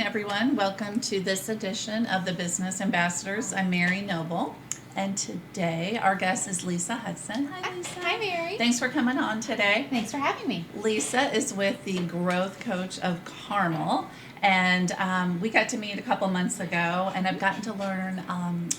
everyone. Welcome to this edition of the Business Ambassadors. I'm Mary Noble, and today our guest is Lisa Hudson. Hi, Lisa. Hi, Mary. Thanks for coming on today. Thanks for having me. Lisa is with the Growth Coach of Carmel, and we got to meet a couple months ago, and I've gotten to learn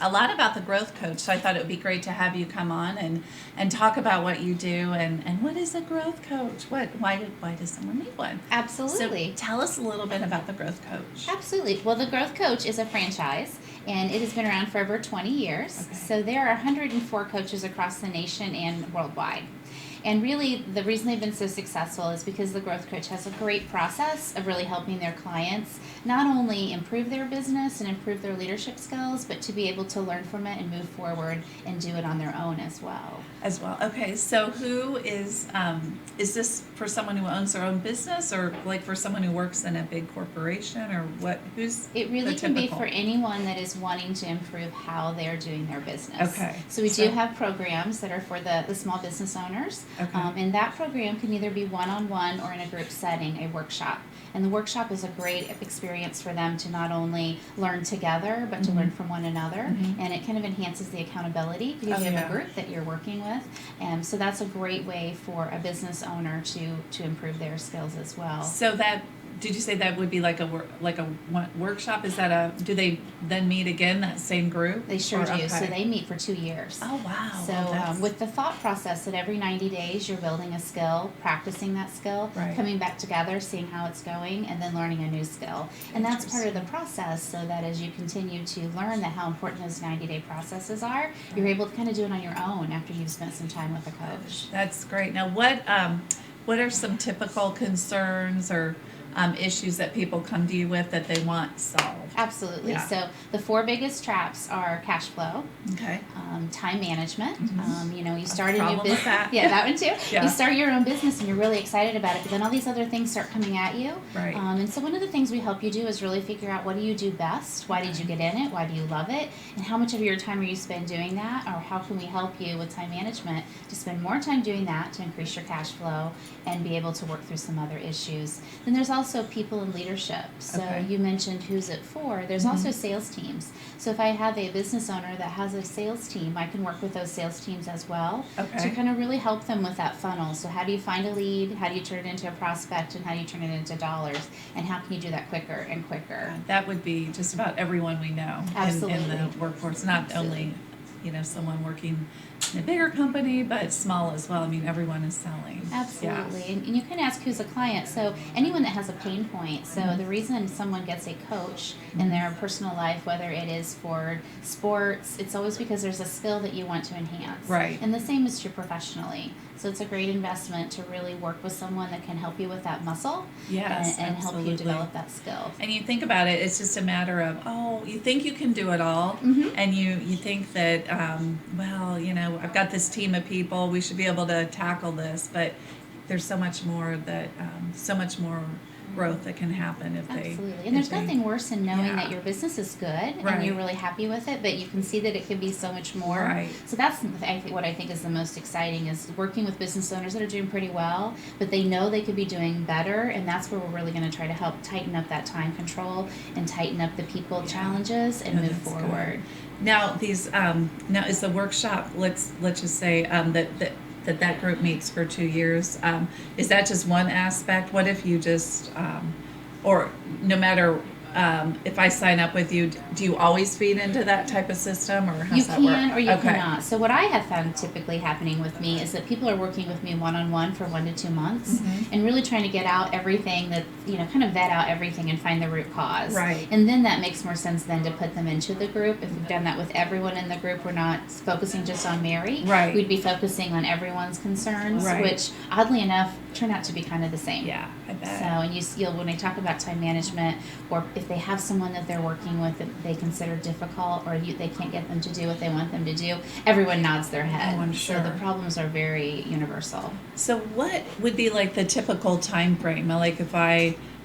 a lot about the Growth Coach, so I thought it would be great to have you come on and talk about what you do and what is a Growth Coach? Why does someone need one? Absolutely. So tell us a little bit about the Growth Coach. Absolutely. Well, the Growth Coach is a franchise, and it has been around for over 20 years. Okay. So there are 104 coaches across the nation and worldwide. And really, the reason they've been so successful is because the Growth Coach has a great process of really helping their clients not only improve their business and improve their leadership skills, but to be able to learn from it and move forward and do it on their own as well. Okay, so who is this for someone who owns their own business, or like for someone who works in a big corporation, or what? Who's It really the can be typical? for anyone that is wanting to improve how they're doing their business. Okay. So we do have programs that are for the small business owners. Okay. And that program can either be one-on-one or in a group setting, a workshop. And the workshop is a great experience for them to not only learn together, but to learn from one another. And it kind of enhances the accountability because you have a group that you're working with. And so that's a great way for a business owner to improve their skills as well. So that, did you say that would be like a workshop? Is that do they then meet again, that same group? They sure do. Okay. So they meet for 2 years. Oh, wow. So Well, that's- with the thought process that every 90 days you're building a skill, practicing that skill, Right. coming back together, seeing how it's going, and then learning a new skill. And that's part of the process, so that as you continue to learn that how important those 90-day processes are, you're able to kind of do it on your own after you've spent some time with a coach. That's great. Now, what are some typical concerns or issues that people come to you with that they want solved? Absolutely. Yeah. So the 4 biggest traps are cash flow, Okay. time management. You start a new problem with business. that. Yeah, that one too. Yeah. You start your own business and you're really excited about it, but then all these other things start coming at you. Right. And so one of the things we help you do is really figure out, what do you do best? Why did you get in it? Why do you love it? And how much of your time are you spend doing that? Or how can we help you with time management to spend more time doing that to increase your cash flow and be able to work through some other issues? Then there's also people in leadership. So Okay. you mentioned who's it for. There's also sales teams. So if I have a business owner that has a sales team, I can work with those sales teams as well Okay. to kind of really help them with that funnel. So how do you find a lead? How do you turn it into a prospect? And how do you turn it into dollars? And how can you do that quicker and quicker? That would be just about everyone we know in Absolutely. the workforce, not only someone working in a bigger company, but small as well. I mean, everyone is selling. Absolutely. And you can ask who's a client. So anyone that has a pain point. So the reason someone gets a coach in their personal life, whether it is for sports, it's always because there's a skill that you want to enhance. Right. And the same is true professionally. So it's a great investment to really work with someone that can help you with that muscle Yes, and help you absolutely. develop that skill. And you think about it, it's just a matter of, you think you can do it all, and you think that, I've got this team of people, we should be able to tackle this, but there's so much more growth that can happen if they... Absolutely. And there's nothing worse than knowing Yeah. that your business is good and Right. you're really happy with it, but you can see that it could be so much more. Right. So that's what I think is the most exciting, is working with business owners that are doing pretty well, but they know they could be doing better, and that's where we're really going to try to help tighten up that time control and tighten up the people challenges and Yeah, move that's forward. Now these now is the workshop, let's just say that group meets for 2 years. Is that just one aspect? What if you just or no matter if I sign up with you, do you always feed into that type of system, or how's You that work? can or you Okay. cannot. So what I have found typically happening with me is that people are working with me one-on-one for 1 to 2 months and really trying to get out everything that, kind of vet out everything and find the root cause. Right. And then that makes more sense then to put them into the group. If we've done that with everyone in the group, we're not focusing just on Mary. Right. We'd be focusing on everyone's concerns, Right. which oddly enough turn out to be kind of the same. Yeah, I bet. So, and you'll when I talk about time management, or if they have someone that they're working with that they consider difficult, or they can't get them to do what they want them to do, everyone nods their head. Oh, I'm So sure. the problems are very universal. So what would be like the typical time frame? Like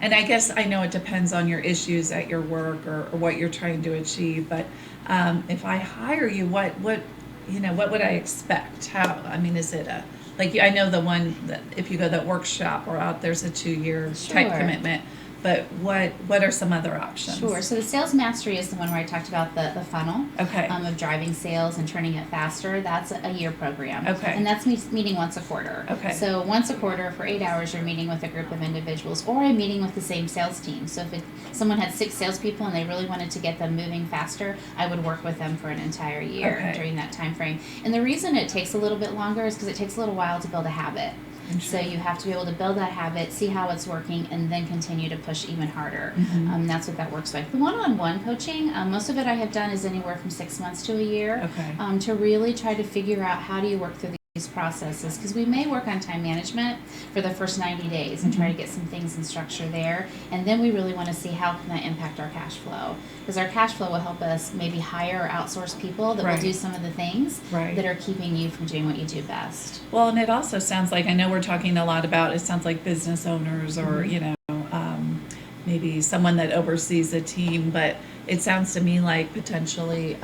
and I guess I know it depends on your issues at your work or what you're trying to achieve, but if I hire you, what would I expect? Is it I know the one that if you go that workshop or out, there's a 2-year type Sure. commitment. but what are some other options? Sure. So the sales mastery is the one where I talked about the funnel Okay. of driving sales and turning it faster. That's a year program. Okay. And that's meeting once a quarter. Okay. So once a quarter for 8 hours, you're meeting with a group of individuals, or I'm meeting with the same sales team. So if someone had 6 salespeople and they really wanted to get them moving faster, I would work with them for an entire year during that time frame. And the reason it takes a little bit longer is because it takes a little while to build a habit. So you have to be able to build that habit, see how it's working, and then continue to push even harder. That's what that works like. The one-on-one coaching, most of it I have done is anywhere from 6 months to a year. Okay. To really try to figure out how do you work through these processes, because we may work on time management for the first 90 days and try to get some things in structure there, and then we really want to see how can that impact our cash flow, because our cash flow will help us maybe hire or outsource people that will do some of the things that are keeping you from doing what you do best. Well, and it also sounds like, I know we're talking a lot about, it sounds like business owners or maybe someone that oversees a team, but it sounds to me like potentially,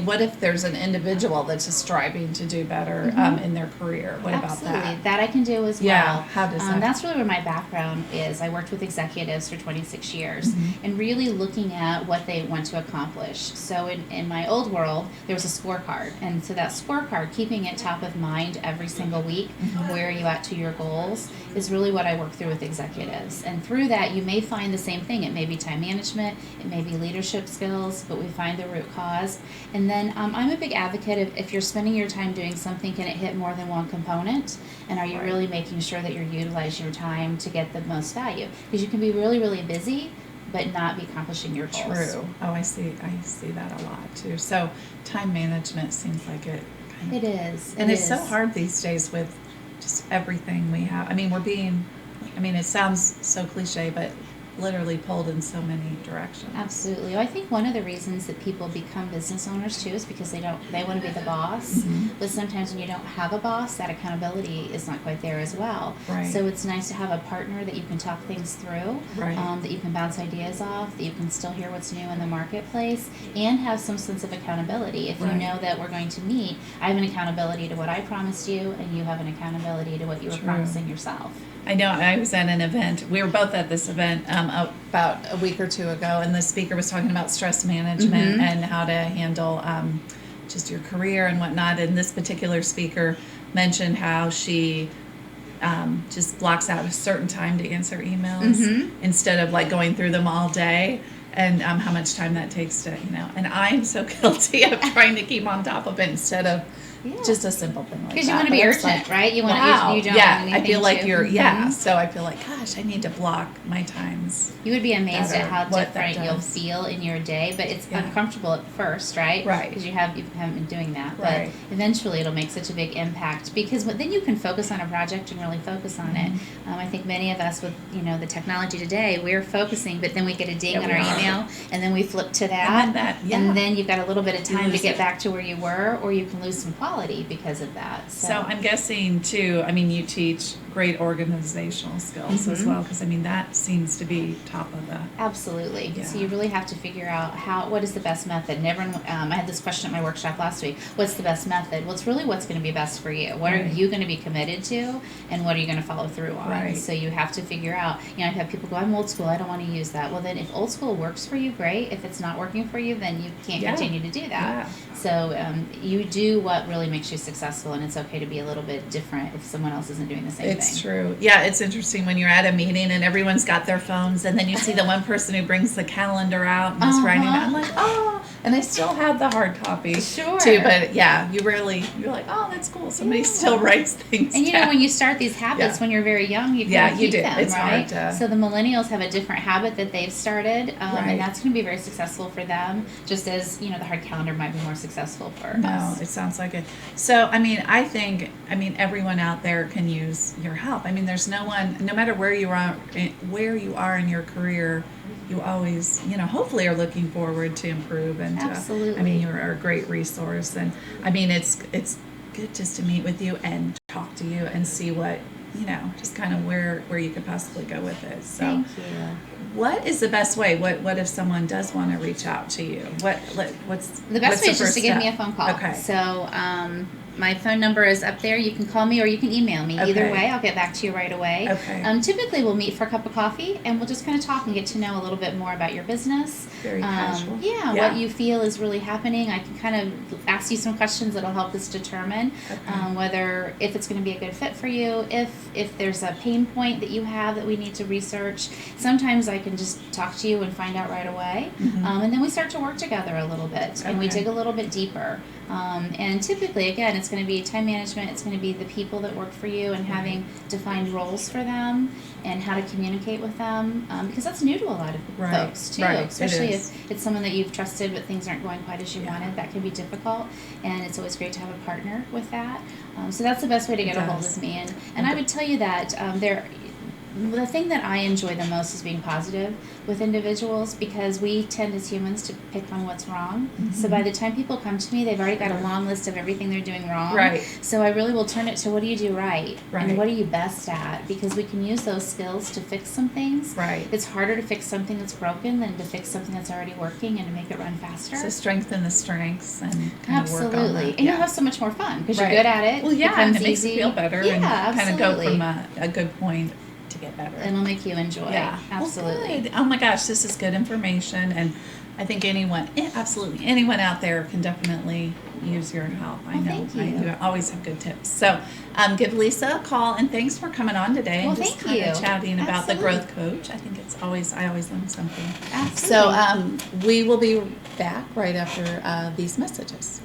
what if there's an individual that's just striving to do better in their career? What Absolutely. about that? That I can do as Yeah. well. How does that? That's really where my background is. I worked with executives for 26 years and really looking at what they want to accomplish. So in my old world, there was a scorecard. And so that scorecard, keeping it top of mind every single week, where are you at to your goals, is really what I work through with executives. And through that, you may find the same thing. It may be time management, it may be leadership skills, but we find the root cause. And then I'm a big advocate of, if you're spending your time doing something, can it hit more than one component? And are you really making sure that you're utilizing your time to get the most value? Because you can be really, really busy, but not be accomplishing your goals. True. Oh, I see that a lot too. So time management seems like it kind of, It is. and it's so hard these days with just everything we have. It sounds so cliche, but literally pulled in so many directions. Absolutely. I think one of the reasons that people become business owners too is because they want to be the boss. But sometimes when you don't have a boss, that accountability is not quite there as well. Right. So it's nice to have a partner that you can talk things through, that you can bounce ideas off, that you can still hear what's new in the marketplace, and have some sense of accountability. If you know that we're going to meet, I have an accountability to what I promised you, and you have an accountability to what you were promising yourself. I know I was at an event. We were both at this event about a week or two ago, and the speaker was talking about stress management and how to handle just your career and whatnot. And this particular speaker mentioned how she just blocks out a certain time to answer emails instead of like going through them all day. And how much time that takes to, and I am so guilty of trying to keep on top of it instead of just a simple thing like that. Because you want to be urgent, right? You want you don't want anything I feel like to. so I feel like, gosh, I need to block my times. You would be amazed at how what that different you'll does. feel in your day, but it's uncomfortable at first, right? Right. Because you haven't been doing that, Right. but eventually it'll make such a big impact because then you can focus on a project and really focus on it. I think many of us with the technology today, we're focusing, but then we get a ding on our email, and then we flip to that, and then you've got a little bit of time to get back to where you were, or you can lose some quality because of that. So I'm guessing too. You teach great organizational skills as well, because that seems to be top of the. Absolutely. Yeah. So you really have to figure out what is the best method. And everyone, I had this question at my workshop last week. What's the best method? Well, it's really what's going to be best for you. What are you going to be committed to, and what are you going to follow through on? Right. So you have to figure out. I've had people go, "I'm old school. I don't want to use that." Well, then if old school works for you, great. If it's not working for you, then you can't continue to do that. Yeah. So you do what really makes you successful, and it's okay to be a little bit different if someone else isn't doing the same thing. It's true. Yeah, it's interesting when you're at a meeting and everyone's got their phones, and then you see the one person who brings the calendar out and is writing it. I'm like, oh, and they still have the hard copy Sure. too. But you're like, oh, that's cool. Somebody still writes things. And down. when you start these habits when you're very young, you kind of keep do. them, It's right? hard to. So the millennials have a different habit that they've started, Right. and that's going to be very successful for them. Just as the hard calendar might be more successful for No, us. it sounds like it. So, I think, everyone out there can use your help. There's no one, no matter where you are in your career, you always, hopefully are looking forward to improve and Absolutely. you're a great resource. And it's good just to meet with you and talk to you and see what, just kind of where you could possibly go with it. So Thank you. what is the best way? What if someone does want to reach out to you? What's The best way is just to give me a step? phone call. Okay. So My phone number is up there. You can call me or you can email me. Either Okay. way, I'll get back to you right away. Okay. Typically, we'll meet for a cup of coffee and we'll just kind of talk and get to know a little bit more about your business. Very casual. Yeah, Yeah. what you feel is really happening. I can kind of ask you some questions that'll help us determine whether if it's going to be a good fit for you, if there's a pain point that you have that we need to research. Sometimes I can just talk to you and find out right away. And then we start to work together a little bit and we dig a little bit deeper. And typically, again, it's going to be time management. It's going to be the people that work for you and having defined roles for them and how to communicate with them, because that's new to a lot of folks too. Right. Especially if it's someone that you've trusted but things aren't going quite as you wanted. That can be difficult, and it's always great to have a partner with that. So that's the best way to get a hold of me. And I would tell you that the thing that I enjoy the most is being positive with individuals, because we tend as humans to pick on what's wrong. So by the time people come to me, they've already got a long list of everything they're doing wrong. Right. So I really will turn it to, what do you do right? Right. And what are you best at? Because we can use those skills to fix some things. Right. It's harder to fix something that's broken than to fix something that's already working and to make it run faster. So strengthen the strengths and kind of work on that. Absolutely. And you'll have so much more fun because Right. you're good at it. Well, yeah, and it makes easy. you feel better Yeah, and kind of go absolutely. from a good point to get better. And it'll make you enjoy. Yeah, Absolutely. Well, good. Oh my gosh, this is good information, and I think anyone out there can definitely use your help. I Well, know thank you. I always have good tips. So give Lisa a call, and thanks for coming on today Well, and just thank kind of you. chatting about the Absolutely. Growth Coach. I think I always learn something. Absolutely. So we will be back right after these messages.